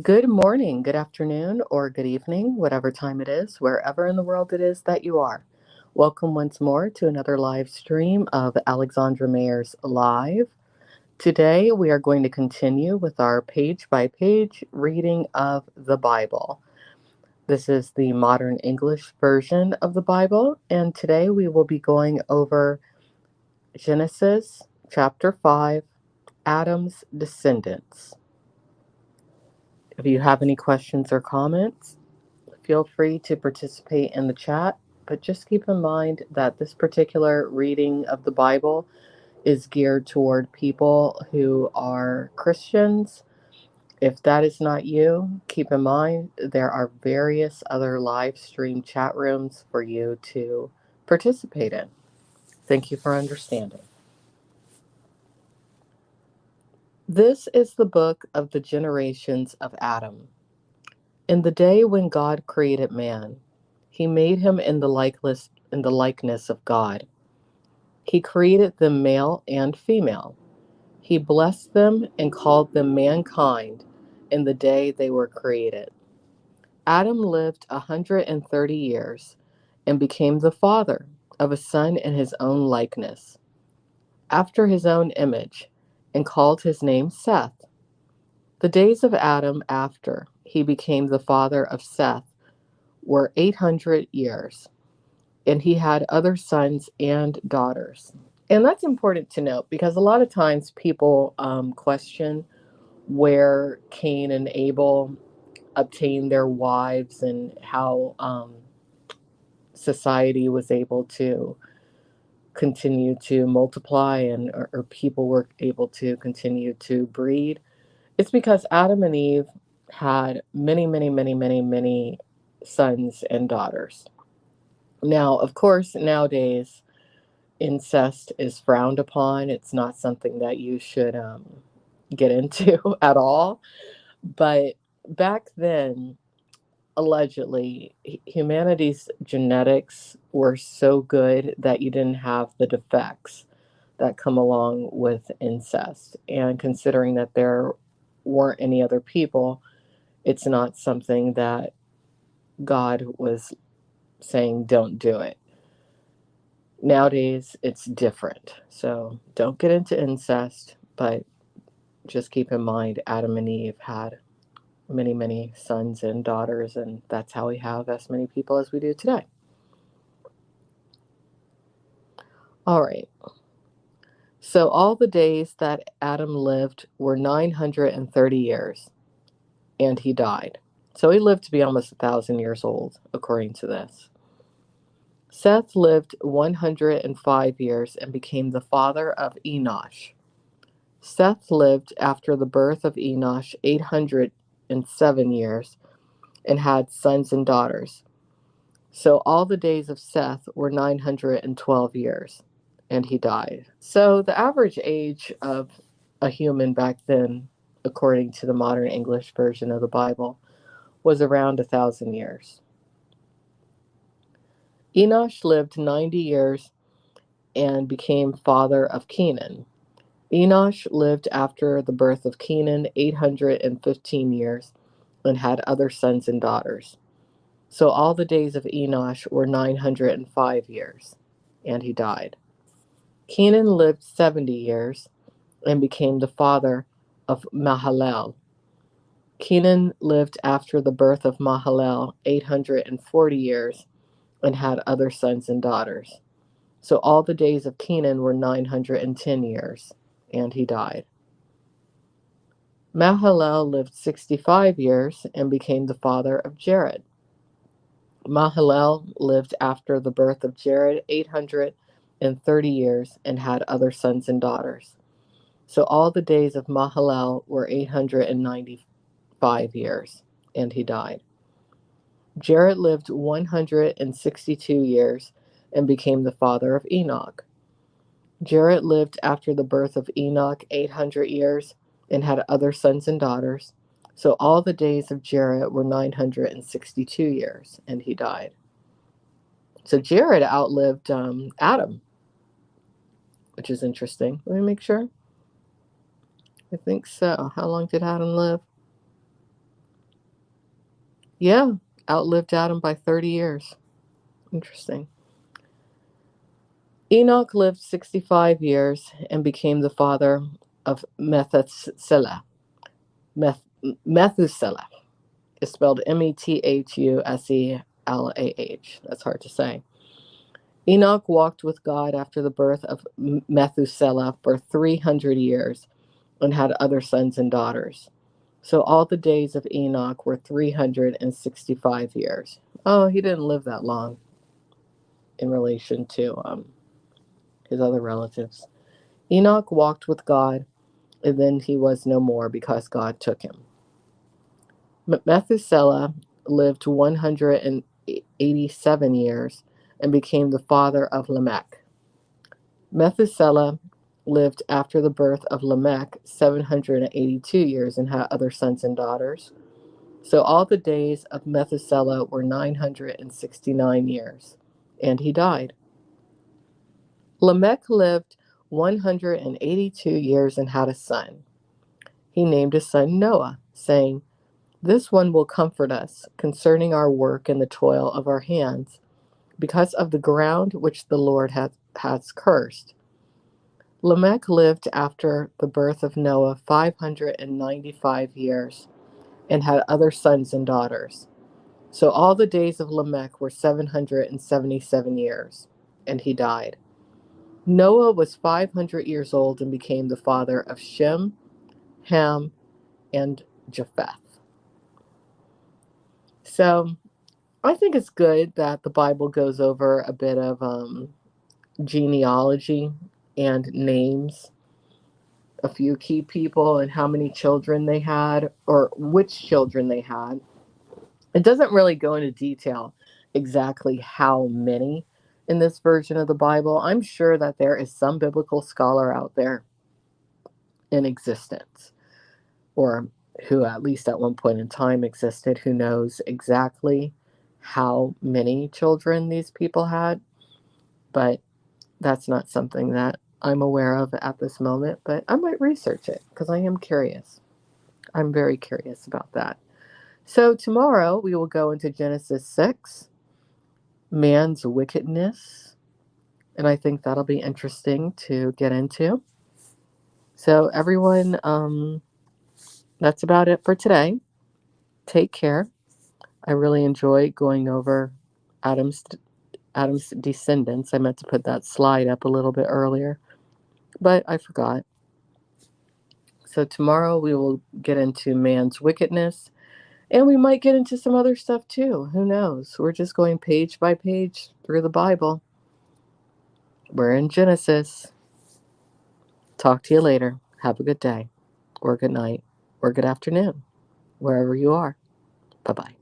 Good morning, good afternoon, or good evening, whatever time it is, wherever in the world it is that you are. Welcome once more to another live stream of Alexandra Mayer's Live. Today we are going to continue with our page by page reading of the Bible. This is the modern English version of the Bible, and today we will be going over Genesis chapter 5, Adam's Descendants. If you have any questions or comments, feel free to participate in the chat, but just keep in mind that this particular reading of the Bible is geared toward people who are Christians. If that is not you, keep in mind there are various other live stream chat rooms for you to participate in. Thank you for understanding. This is the book of the generations of Adam. In the day when God created man, he made him in the likeness of God. He created them male and female. He blessed them and called them mankind in the day they were created. Adam lived 130 years and became the father of a son in his own likeness, after his own image, and called his name Seth. The days of Adam after he became the father of Seth were 800 years, and he had other sons and daughters. And that's important to note because a lot of times people question where Cain and Abel obtained their wives and how society was able to continue to multiply or people were able to continue to breed. It's because Adam and Eve had many, many, many, many, many sons and daughters. Now, of course, nowadays, incest is frowned upon. It's not something that you should get into at all. But back then, allegedly, humanity's genetics were so good that you didn't have the defects that come along with incest. And considering that there weren't any other people, it's not something that God was saying, don't do it. Nowadays, it's different. So don't get into incest, but just keep in mind Adam and Eve had many, many sons and daughters, and that's how we have as many people as we do today. All right. So all the days that Adam lived were 930 years, and he died. So he lived to be almost 1,000 years old, according to this. Seth lived 105 years and became the father of Enosh. Seth lived after the birth of Enosh 807 years and had sons and daughters. So all the days of Seth were 912 years, and he died. So the average age of a human back then, according to the modern English version of the Bible, was around 1,000 years. Enosh lived 90 years and became father of Kenan. Enosh lived after the birth of Kenan 815 years and had other sons and daughters. So all the days of Enosh were 905 years, and he died. Kenan lived 70 years and became the father of Mahalalel. Kenan lived after the birth of Mahalalel 840 years and had other sons and daughters. So all the days of Kenan were 910 years, and he died. Mahalalel lived 65 years and became the father of Jared. Mahalalel lived after the birth of Jared 830 years and had other sons and daughters. So all the days of Mahalalel were 895 years, and he died. Jared lived 162 years and became the father of Enoch. Jared lived after the birth of Enoch 800 years and had other sons and daughters. So all the days of Jared were 962 years, and he died. So Jared outlived Adam, which is interesting. Let me make sure. I think so. How long did Adam live? Yeah, outlived Adam by 30 years. Interesting. Enoch lived 65 years and became the father of Methuselah. Methuselah is spelled Methuselah. That's hard to say. Enoch walked with God after the birth of Methuselah for 300 years and had other sons and daughters. So all the days of Enoch were 365 years. Oh, he didn't live that long in relation to his other relatives. Enoch walked with God, and then he was no more because God took him. Methuselah lived 187 years and became the father of Lamech. Methuselah lived after the birth of Lamech 782 years and had other sons and daughters. So all the days of Methuselah were 969 years, and he died. Lamech lived 182 years and had a son. He named his son Noah, saying, "This one will comfort us concerning our work and the toil of our hands, because of the ground which the Lord has cursed." Lamech lived after the birth of Noah 595 years and had other sons and daughters. So all the days of Lamech were 777 years, and he died. Noah was 500 years old and became the father of Shem, Ham, and Japheth. So I think it's good that the Bible goes over a bit of genealogy and names, a few key people and how many children they had, or which children they had. It doesn't really go into detail exactly how many in this version of the Bible. I'm sure that there is some biblical scholar out there in existence, or who at least at one point in time existed, who knows exactly how many children these people had. But that's not something that I'm aware of at this moment, but I might research it because I am curious. I'm very curious about that. So tomorrow we will go into Genesis 6, man's wickedness, and I think that'll be interesting to get into. So everyone, that's about it for today. Take care. I really enjoy going over Adam's Adam's Descendants. I meant to put that slide up a little bit earlier, but I forgot. So tomorrow we will get into man's wickedness, and we might get into some other stuff too. Who knows? We're just going page by page through the Bible. We're in Genesis. Talk to you later. Have a good day, or good night, or good afternoon, wherever you are. Bye bye.